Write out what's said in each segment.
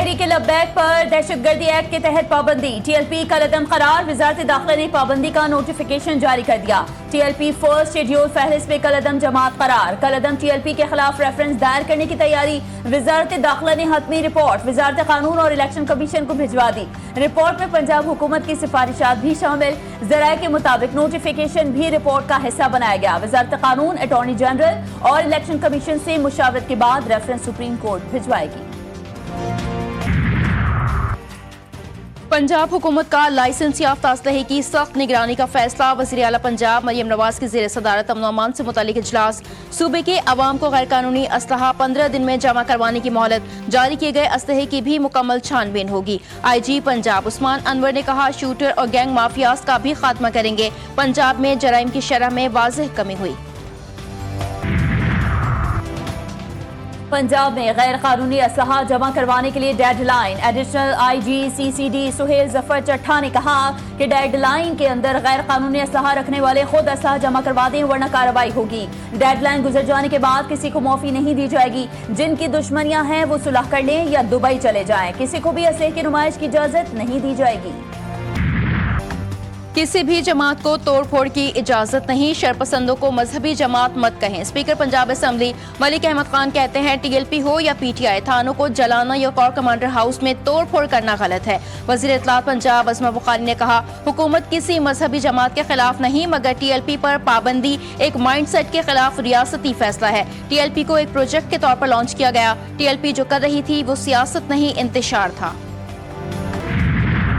तहरीक लब्बैक पर दहशतगर्दी एक्ट के तहत पाबंदी, टीएलपी कलअदम करार। वजारत दाखिला ने पाबंदी का नोटिफिकेशन जारी कर दिया। टीएलपी फर्स्ट शेड्यूल फहरिस्त में कलअदम जमात करार। कलअदम टीएलपी के खिलाफ रेफरेंस दायर करने की तैयारी। वजारत दाखिला ने हतमी रिपोर्ट वजारत कानून और इलेक्शन कमीशन को भिजवा दी। रिपोर्ट में पंजाब हुकूमत की सिफारिशात भी शामिल। जराये के मुताबिक नोटिफिकेशन भी रिपोर्ट का हिस्सा बनाया गया। वजारत कानून अटॉर्नी जनरल और इलेक्शन कमीशन से मुशावरत के बाद रेफरेंस सुप्रीम कोर्ट भिजवाएगी। पंजाब हुकूमत का लाइसेंस याफ्ता असलहे की सख्त निगरानी का फैसला। वज़ीर आला पंजाब मरियम नवाज की ज़ेर सदारत अमन अमान से मुतालिक इजलास। सूबे के अवाम को गैर कानूनी असलहा 15 दिन में जमा करवाने की मोहलत। जारी किए गए असलहे की भी मुकम्मल छानबीन होगी। IG पंजाब उस्मान अनवर ने कहा, शूटर और गैंग माफियाज का भी खात्मा करेंगे। पंजाब में जराइम की शरह में वाज़ेह कमी हुई। पंजाब में गैर कानूनी असलहा जमा करवाने के लिए deadline. Additional IG CCD Suhail Zafar Chattha ने कहा कि डेडलाइन के अंदर गैर कानूनी असलहा रखने वाले खुद असलहा जमा करवा दें वरना कार्रवाई होगी। डेडलाइन गुजर जाने के बाद किसी को माफी नहीं दी जाएगी। जिनकी दुश्मनियां हैं वो सुलह कर लें या दुबई चले जाएं। किसी को भी असलहे की नुमाइश की इजाजत नहीं दी जाएगी। किसी भी जमात को तोड़ फोड़ की इजाजत नहीं। शरपसंदों को मजहबी जमात मत कहें। स्पीकर पंजाब असेंबली मलिक अहमद खान कहते हैं, TLP हो या PTI, थानों को जलाना या कोर कमांडर हाउस में तोड़ फोड़ करना गलत है। वजीर इत्तलात पंजाब अज़मा बुखारी ने कहा, हुकूमत किसी मजहबी जमात के खिलाफ नहीं मगर TLP पर पाबंदी एक माइंडसेट के खिलाफ रियासती फैसला है। TLP को एक प्रोजेक्ट के तौर पर लॉन्च किया गया। TLP जो कर रही थी वो सियासत नहीं इंतशार था।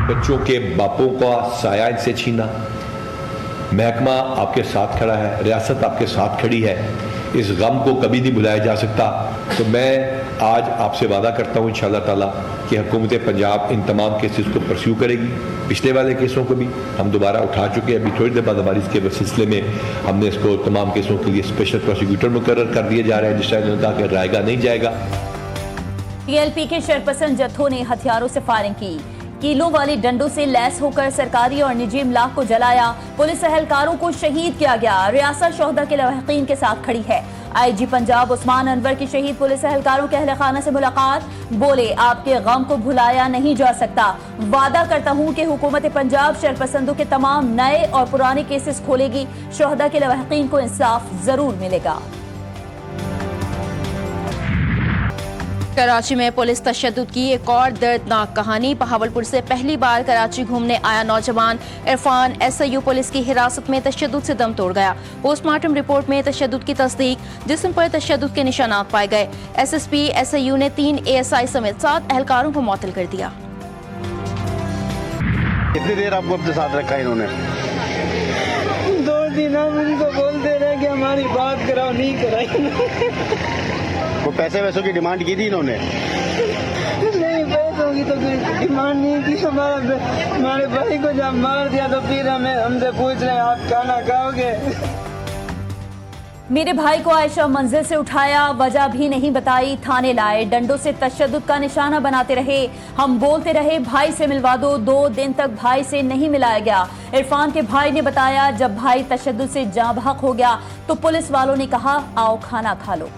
बच्चों के बापों का साया इनसे छीना। महकमा आपके साथ खड़ा है, रियासत आपके साथ खड़ी है। इस गम को कभी नहीं भुलाया जा सकता। तो मैं आज आपसे वादा करता हूँ इंशाअल्लाह ताला कि हुकूमत पंजाब इन तमाम केसेस को परस्यू करेगी। पिछले वाले केसों को भी हम दोबारा उठा चुके हैं। अभी थोड़ी देर बाद हमारी इसके सिलसिले में हमने इसको तमाम केसों के लिए स्पेशल प्रोसिक्यूटर मुकर्रर कर दिए जा रहे हैं, जिस टाइम उन्होंने कहा कि रायगा नहीं जाएगा। TLP के शरपसंद जत्थों ने हथियारों से फायरिंग की। कीलों वाली डंडों से लैस होकर सरकारी और निजी इमलाक को जलाया। पुलिस एहलकारों को शहीद किया गया। रियासत शोहदा के लवाहिकीन के साथ खड़ी है। IG पंजाब उस्मान अनवर की शहीद पुलिस एहलकारों के अहले खाना से मुलाकात। बोले, आपके गम को भुलाया नहीं जा सकता। वादा करता हूँ कि हुकूमत पंजाब शरपसंदों के तमाम नए और पुराने केसेस खोलेगी। शोहदा के लवाहिकीन को इंसाफ जरूर मिलेगा। कराची में पुलिस तशद्दुद की एक और दर्दनाक कहानी। बहावलपुर से पहली बार कराची घूमने आया नौजवान इरफान SIU पुलिस की हिरासत में तशद्दुद से दम तोड़ गया। पोस्टमार्टम रिपोर्ट में तशद्दुद की तस्दीक, जिस्म पर तशद्दुद के निशानात पाए गए। SSP SIU ने 3 ASI समेत 7 एहलकारों को मुअत्तल कर दिया। कितनी देर आपको अपने साथ रखा इन्होंने? 2 दिन हम उनको बोलते रहे कि हमारी बात कराओ, नहीं कराई। वो पैसे वैसों की डिमांड की थी इन्होंने? नहीं, पैसों की तो कोई डिमांड नहीं की। हमारे भाई को जब मार दिया तो फिर हमसे पूछ रहे आप खाना खाओगे। मेरे भाई को आयशा मंजिल से उठाया, वजह भी नहीं बताई, थाने लाए, डंडों से तशद्दुद का निशाना बनाते रहे। हम बोलते रहे भाई से मिलवा दो। 2 दिन तक भाई से नहीं मिलाया गया। इरफान के भाई ने बताया, जब भाई तशद्दुद से जाँ बहक हो गया तो पुलिस वालों ने कहा, आओ खाना खा लो।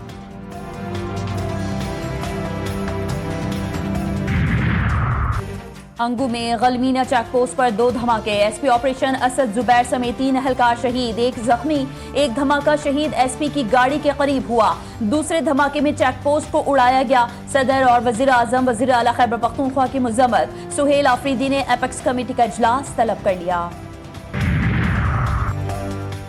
अंगू में गलमीना चेक पोस्ट पर 2 धमाके। SP ऑपरेशन असद जुबैर समेत 3 एहलकार शहीद, 1 जख्मी। एक धमाका शहीद SP की गाड़ी के करीब हुआ। दूसरे धमाके में चेक पोस्ट को उड़ाया गया। सदर और वजीर आजम वजीर आला खैबर पख्तूनख्वा की मुजम्मत। सुहेल आफरीदी ने एपेक्स कमेटी का इजलास तलब कर लिया।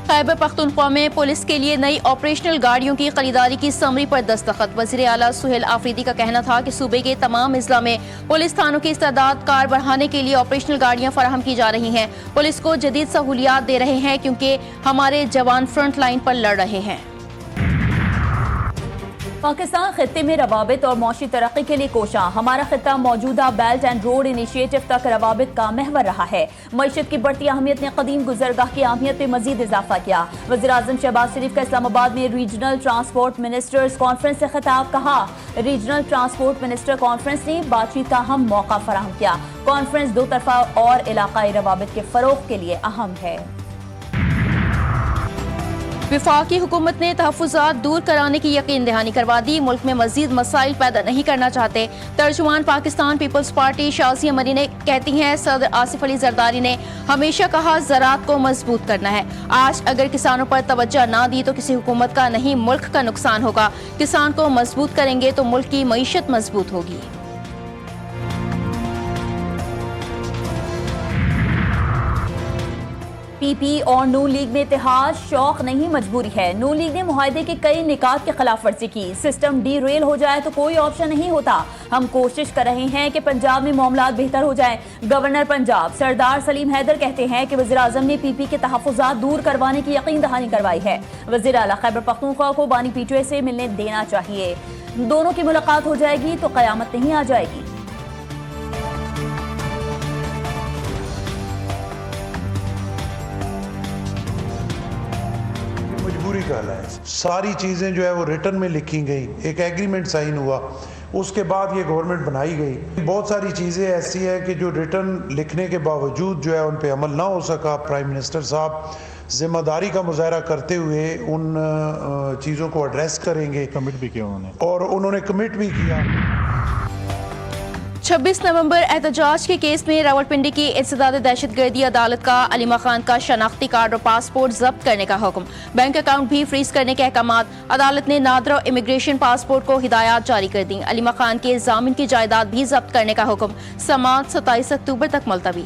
खैबर पख्तूनख्वा में पुलिस के लिए नई ऑपरेशनल गाड़ियों की खरीदारी की समरी पर दस्तखत। वज़ीर आला सुहेल आफरीदी का कहना था कि सूबे के तमाम अजला में पुलिस थानों की इस्तादाद कार बढ़ाने के लिए ऑपरेशनल गाड़ियां फराहम की जा रही हैं। पुलिस को जदीद सहूलियात दे रहे हैं क्योंकि हमारे जवान फ्रंट लाइन पर लड़ रहे हैं। पाकिस्तान खित्ते में रवाबित और मौशी तरक्की के लिए कोशां। हमारा खित्ता मौजूदा बेल्ट एंड रोड इनिशिएटिव तक रवाबित का महवर रहा है। मईशत की बढ़ती अहमियत ने कदीम गुजरगाह की अहमियत में मजीद इजाफा किया। वज़ीर आज़म शहबाज शरीफ का इस्लामाबाद में रीजनल ट्रांसपोर्ट मिनिस्टर्स कॉन्फ्रेंस से खिताब। कहा, रीजनल ट्रांसपोर्ट मिनिस्टर कॉन्फ्रेंस ने बातचीत का अहम मौका फराहम किया। कॉन्फ्रेंस 2 तरफा और इलाकाई रवाबित के फरोग के लिए अहम है। वफाकी हुकूमत ने तहफ़्फ़ुज़ात दूर कराने की यकीन दहानी करवा दी। मुल्क में मज़ीद मसाइल पैदा नहीं करना चाहते। तर्जुमान पाकिस्तान पीपल्स पार्टी शाज़िया मरी ने कहती हैं, सदर आसिफ अली जरदारी ने हमेशा कहा ज़राअत को मजबूत करना है। आज अगर किसानों पर तवज्जो ना दी तो किसी हुकूमत का नहीं मुल्क का नुकसान होगा। किसान को मजबूत करेंगे तो मुल्क की मईशत मजबूत होगी। पीपी और नून लीग में इत्तेहाद शौक नहीं मजबूरी है। नून लीग ने मुआहदे के कई निकात की खिलाफ वर्जी की। सिस्टम डी रेल हो जाए तो कोई ऑप्शन नहीं होता। हम कोशिश कर रहे हैं कि पंजाब में मामलात बेहतर हो जाए। गवर्नर पंजाब सरदार सलीम हैदर कहते हैं कि वज़ीर आज़म ने पीपी के तहफ़्फ़ुज़ात दूर करवाने की यकीन दहानी करवाई है। वज़ीर आला खैबर पख्तूनख्वा को बानी पीटीआई से मिलने देना चाहिए। दोनों की मुलाकात हो जाएगी तो क़यामत नहीं आ जाएगी। मजबूरी का हाल है। सारी चीज़ें जो है वो रिटर्न में लिखी गई, एक एग्रीमेंट साइन हुआ, उसके बाद ये गवर्नमेंट बनाई गई। बहुत सारी चीज़ें ऐसी हैं कि जो रिटर्न लिखने के बावजूद जो है उन पे अमल ना हो सका। प्राइम मिनिस्टर साहब जिम्मेदारी का मुजाहरा करते हुए उन चीज़ों को एड्रेस करेंगे। कमिट भी किया उन्होंने और उन्होंने कमिट भी किया। 26 नवंबर एहतजाज के केस में रावलपिंडी की इंसदाद दहशतगर्दी अदालत का अलीमा खान का शनाख्ती कार्ड और पासपोर्ट जब्त करने का हुक्म। बैंक अकाउंट भी फ्रीज करने के अहकामात। अदालत ने नादरा इमिग्रेशन पासपोर्ट को हिदायत जारी कर दी। अलीमा खान के जामिन की जायदाद भी जब्त करने का हुक्म। समाअत 27 अक्टूबर तक मुलतवी।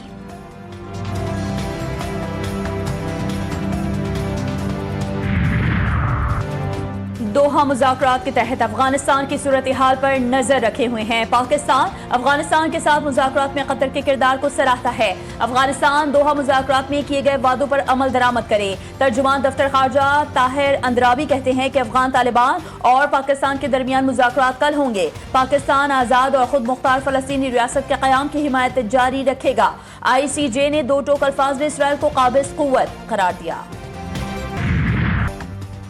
दोहा मुज़ाकरात के तहत अफगानिस्तान की सूरत हाल पर नजर रखे हुए हैं। पाकिस्तान अफगानिस्तान के साथ मुज़ाकरात में कतर के किरदार को सराहता है। अफगानिस्तान दोहा मुज़ाकरात में किए गए वादों पर अमल दरामद करे। तर्जुमान दफ्तर खारजा ताहिर अंद्राबी कहते हैं कि अफगान तालिबान और पाकिस्तान के दरमियान मुज़ाकरात कल होंगे। पाकिस्तान आज़ाद और खुद मुख्तार फ़लस्तीनी रियासत के क़याम की हिमायत जारी रखेगा। ICJ ने दो टोक अल्फाज में इसराइल को काबिज़ क़ुव्वत करार दिया।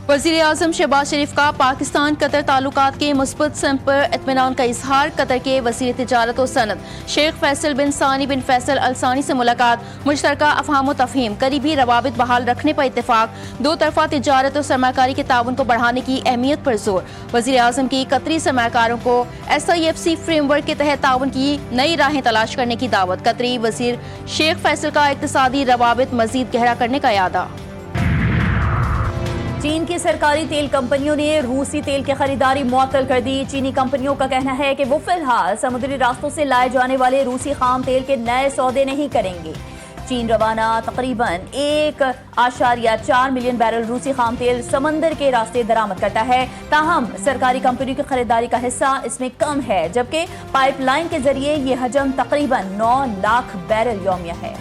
वज़ीर आज़म शहबाज शरीफ का पाकिस्तान कतर ताल्लुकात के मुस्बत सिमत पर इत्मीनान का इजहार। कतर के वज़ीर तिजारत और सनत शेख फैसल बिन सानी बिन फैसल अल सानी से मुलाकात। मुश्तरका अफ़हाम व तफ़हीम करीबी रवाबित बहाल रखने पर इत्तेफाक। दो तरफा तिजारत और सरमाकारी के ताउन को बढ़ाने की अहमियत पर जोर। वज़ीर आज़म की कतरी सरमाकारों को SIFC फ्रेमवर्क के तहत ताउन की नई राहें तलाश करने की दावत। कतरी वज़ीर शेख फैसल का इक़्तिसादी रवाबित मज़ीद गहरा करने का इरादा। चीन की सरकारी तेल कंपनियों ने रूसी तेल की खरीदारी मुअत्तल कर दी। चीनी कंपनियों का कहना है कि वो फिलहाल समुद्री रास्तों से लाए जाने वाले रूसी खाम तेल के नए सौदे नहीं करेंगे। चीन रवाना तकरीबन 1.4 मिलियन बैरल रूसी खाम तेल समंदर के रास्ते दरामद करता है। ताहम सरकारी कंपनियों की खरीदारी का हिस्सा इसमें कम है, जबकि पाइपलाइन के जरिए ये हजम तकरीबन 9 लाख बैरल यौमिया है।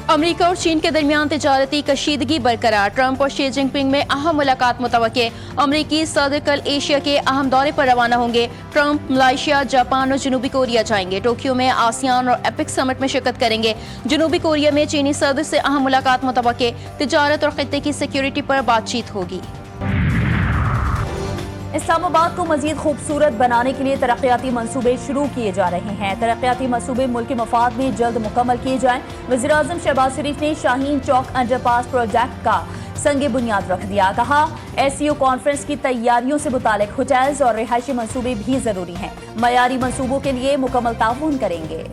अमेरिका और चीन के दरमियान तिजारती कशीदगी बरकरार। ट्रंप और शी जिनपिंग में अहम मुलाकात मुतवक्के। अमेरिकी सदर कल एशिया के अहम दौरे पर रवाना होंगे। ट्रंप मलेशिया, जापान और जनूबी कोरिया जाएंगे। टोक्यो में आसियान और एपिक समिट में शिरकत करेंगे। जनूबी कोरिया में चीनी सदर से अहम मुलाकात मुतवक्के। तिजारत और खित्ते की सिक्योरिटी पर बातचीत होगी। इस्लामाबाद को मजीद खूबसूरत बनाने के लिए तरक्याती मंसूबे शुरू किए जा रहे हैं। तरक्याती मंसूबे मुल्क के मफाद में जल्द मुकम्मल किए जाएं। वज़ीर आज़म शहबाज शरीफ ने शाहीन चौक अंडरपास प्रोजेक्ट का संगे बुनियाद रख दिया। कहा SCO कॉन्फ्रेंस की तैयारियों से मुतालिक होटल्स और रिहायशी मंसूबे भी जरूरी हैं। मयारी मंसूबों के लिए मुकम्मल ताउन करेंगे।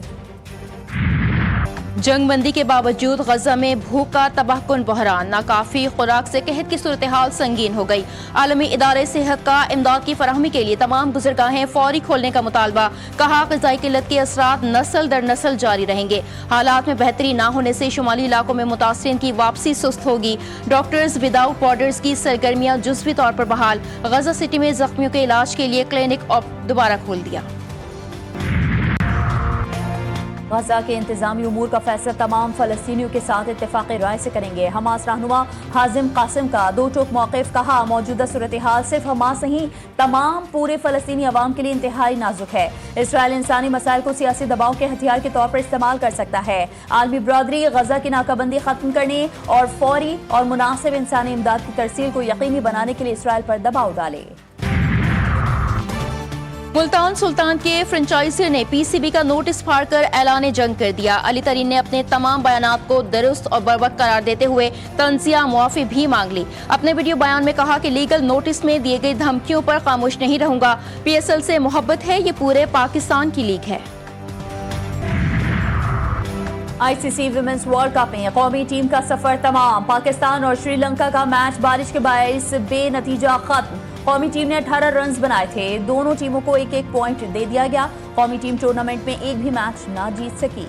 जंगबंदी के बावजूद गजा में भूख का तबाहकुन बहरान। नाकाफी खुराक से कहत की सूरत हाल संगीन हो गई। आलमी इदारे सेहत का इमदाद की फराहमी के लिए तमाम गुज़रगाहें फौरी खोलने का मुतालबा। कहा ग़िज़ाई किल्लत के असरात नस्ल दर नस्ल जारी रहेंगे। हालात में बेहतरी ना होने से शुमाली इलाकों में मुतासरीन की वापसी सुस्त होगी। डॉक्टर्स विदाउट बॉर्डर्स की सरगर्मियाँ जुज़वी तौर पर बहाल। गजा सिटी में जख्मियों के इलाज के लिए क्लिनिक दोबारा खोल दिया। गजा के इंतजामी उमूर का फैसला तमाम फ़लस्तीनियों के साथ इत्तेफाक़ी राय से करेंगे। हमास रहनुमा हाजिम कासिम का दो टोक मौक़िफ़। कहा मौजूदा सूरत हाल सिर्फ हमास नहीं तमाम पूरे फ़लस्तीनी अवाम के लिए इंतहाई नाजुक है। इसराइल इंसानी मसाइल को सियासी दबाव के हथियार के तौर पर इस्तेमाल कर सकता है। आलमी बरादरी गजा की नाकाबंदी ख़त्म करने और फौरी और मुनासिब इंसानी इमदाद की तरसील को यकीनी बनाने के लिए इसराइल पर दबाव डाले। मुल्तान सुल्तान के फ्रेंचाइजर ने पीसीबी का नोटिस फाड़कर ऐलान जंग कर दिया। अली तरीन ने अपने तमाम बयानात को दुरुस्त और बरवक्त करार देते हुए तंजिया मुआफी भी मांग ली। अपने वीडियो बयान में कहा कि लीगल नोटिस में दिए गई धमकियों पर खामोश नहीं रहूंगा। पीएसएल से मोहब्बत है, ये पूरे पाकिस्तान की लीग है। आईसीसी विमेंस वर्ल्ड कप में कौमी टीम का सफर तमाम। पाकिस्तान और श्रीलंका का मैच बारिश के बायस बेनतीजा खत्म। कौमी टीम ने 18 रन बनाए थे। दोनों टीमों को एक एक पॉइंट दे दिया गया। कौमी टीम टूर्नामेंट में एक भी मैच ना जीत सकी।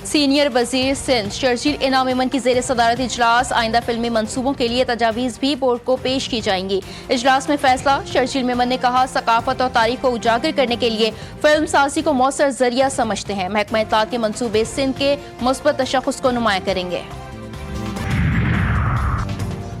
सीनियर वजीर सिंध शर्जील इनाम मेमन की जेर सदारत इजलास। आइंदा फिल्मी मंसूबों के लिए तजावीज़ भी बोर्ड को पेश की जाएंगी। इजलास में फैसला। शर्जील मेमन ने कहा, सकाफत और तारीख को उजागर करने के लिए फिल्म साजी को मौसर जरिया समझते हैं। महकमा इत्तलात के मंसूबे सिंध के मुस्बत तशख्खुस को नुमाया करेंगे।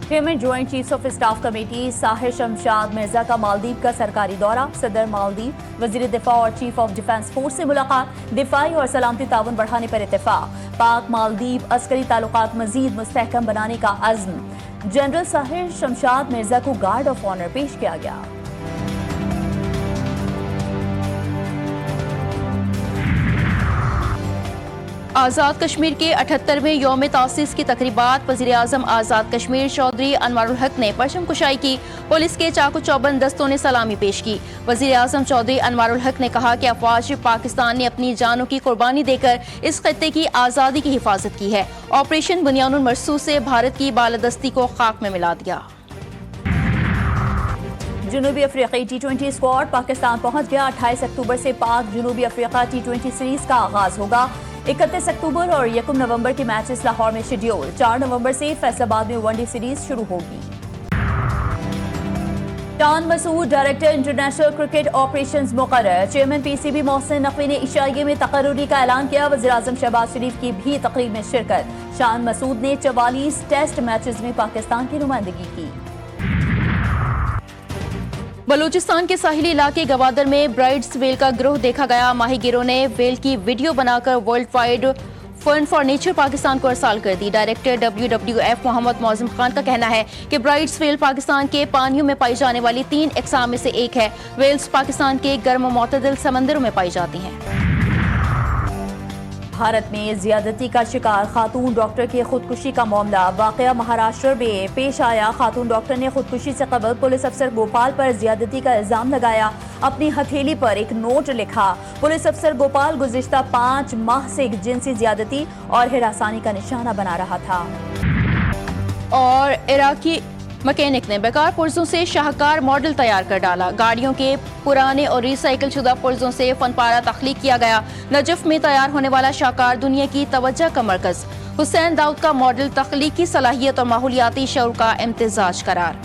Chairman joint chiefs of staff committee Sahir Shamshad Mirza का मालदीव का सरकारी दौरा। सदर मालदीव, वजीर दिफा और चीफ ऑफ डिफेंस फोर्स से मुलाकात। दिफाई और सलामती ताउन बढ़ाने पर इत्तेफाक। पाक मालदीव अस्करी ताल्लुकात मजीद मुस्तहकम बनाने का अज़्म। जनरल साहिर शमशाद मिर्जा को गार्ड ऑफ ऑनर पेश किया गया। आज़ाद कश्मीर के 78वें यौम तासीस की तकरीबात। वज़ीर आज़म आज़ाद कश्मीर चौधरी अनवारुल हक ने परचम कुशाई की। पुलिस के चाकू चौबंद दस्तों ने सलामी पेश की। वज़ीर आज़म चौधरी अनवारुल हक ने कहा कि अफवाज पाकिस्तान ने अपनी जानों की कुर्बानी देकर इस खित्ते की आज़ादी की हिफाजत की है। ऑपरेशन बुनियानुल मरसूस से भारत की बालादस्ती को खाक में मिला दिया। जनूबी अफ्रीकी T20 स्क्वाड पाकिस्तान पहुंच गया। 28 अक्टूबर से पाक जनूबी अफ्रीका T20 सीरीज का आगाज होगा। 31 अक्टूबर और 1 नवंबर के मैचेस लाहौर में शेड्यूल। 4 नवंबर से फैसलाबाद में वनडे सीरीज शुरू होगी। Shan Masood director international cricket operations मुकर्रर। चेयरमैन पीसीबी मोहसिन नकवी ने इशाइये में तकर्रुरी का ऐलान किया। वज़ीर आज़म शहबाज शरीफ की भी तकरीब में शिरकत। शान मसूद ने 44 टेस्ट मैचेस में पाकिस्तान की नुमाइंदगी की। बलूचिस्तान के साहिली इलाके गवादर में ब्राइड्स वेल का गिरोह देखा गया। माहीगिरों ने वेल की वीडियो बनाकर world wide fund for nature Pakistan को अरसाल कर दी। डायरेक्टर WWF मोहम्मद मौज़म खान का कहना है कि ब्राइड्स वेल पाकिस्तान के पानियों में पाई जाने वाली 3 अक़साम में से एक है। वेल्स पाकिस्तान के गर्म मोतदिल समंदरों में पाई जाती हैं। भारत में ज्यादती का शिकार खातून डॉक्टर की खुदकुशी का मामला। वाकया महाराष्ट्र में पेश आया। खातून डॉक्टर ने खुदकुशी से कबल पुलिस अफसर गोपाल पर ज्यादती का इल्जाम लगाया। अपनी हथेली पर एक नोट लिखा। पुलिस अफसर गोपाल गुज़िश्ता 5 माह से जिनसी ज्यादती और हिरासानी का निशाना बना रहा था। और इराकी मैकेनिक ने बेकार पुर्जों से शाहकार मॉडल तैयार कर डाला। गाड़ियों के पुराने और रिसाइकिल शुदा पुर्जों से फनपारा तख्लीक किया गया। नजफ में तैयार होने वाला शाहकार दुनिया की तवज्जो का मरकज। हुसैन दाऊद का मॉडल तख्लीकी सलाहियत और माहौलियाती शऊर का इम्तिजाज करार।